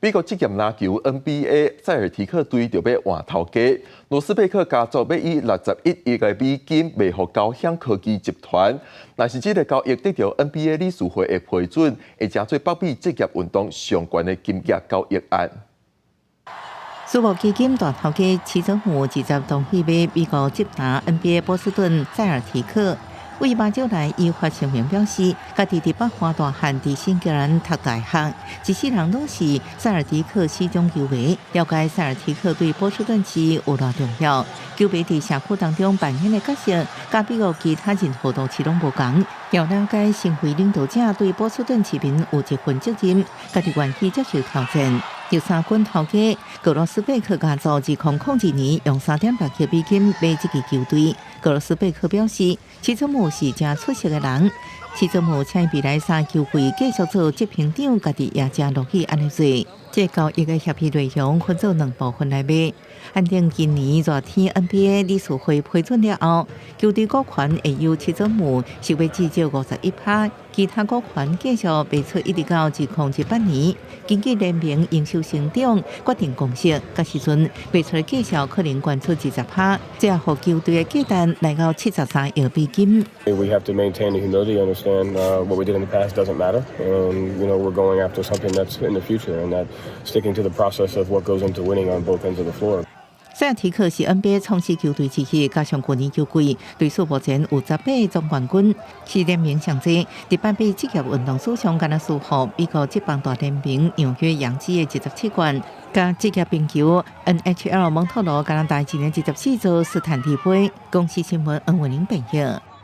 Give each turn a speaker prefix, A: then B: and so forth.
A: 美国职业篮球 NBA 塞尔提克队就要换头家，罗斯贝克家族要以61亿的美金卖予高享科技集团。若是这个交易得到 NBA 理事会的批准，会成做北美职业运动相关的金额交易案。
B: 私募基金大头家齐泽姆20同意买美国接拿 NBA 波士顿塞尔提克。为马州来伊发声明表示，家己伫北华大汉伫新西兰读大学，一世人都是塞尔提克始终球迷，了解塞尔提克对波士顿市有偌重要。球迷伫社区当中扮演的角色，甲美国其他任何都市拢无同。要了解身为领导者对波士顿市民有一份责任，家己愿意接受挑战。第三军头家格罗斯贝克家族2002年用3.6亿美金买这支球队。格罗斯贝克表示，齐泽姆是真出色的人。齐泽姆请未来3球季继续做执行长，家己也真乐意安尼做。这交易的协议内容分做2部分来买。按定今年热天 NBA 理事会批准了后，球队股权会由齐泽姆是要至少51%，其他股权继续卖出一直到2018年。根据联名营收成长决定公式，到时阵卖出的绩效可能关出20%，这也让球队的价值来到73亿美金。
C: We have to maintain the humility, understand what we did in the past doesn't matter, and we're going after something that's in the future, and that sticking to the process of what goes into winning on both ends of the floor.
B: 塞尔提克是 NBA 创始球队之一，加上去年球季队数目前有18总冠军，是联名上济。伫北美职业运动史上，敢若输予美国职棒大联盟纽约洋基的17冠，甲职业冰球 NHL 蒙特罗加拿大今年14座斯坦利杯。公司新闻，恩文玲报道。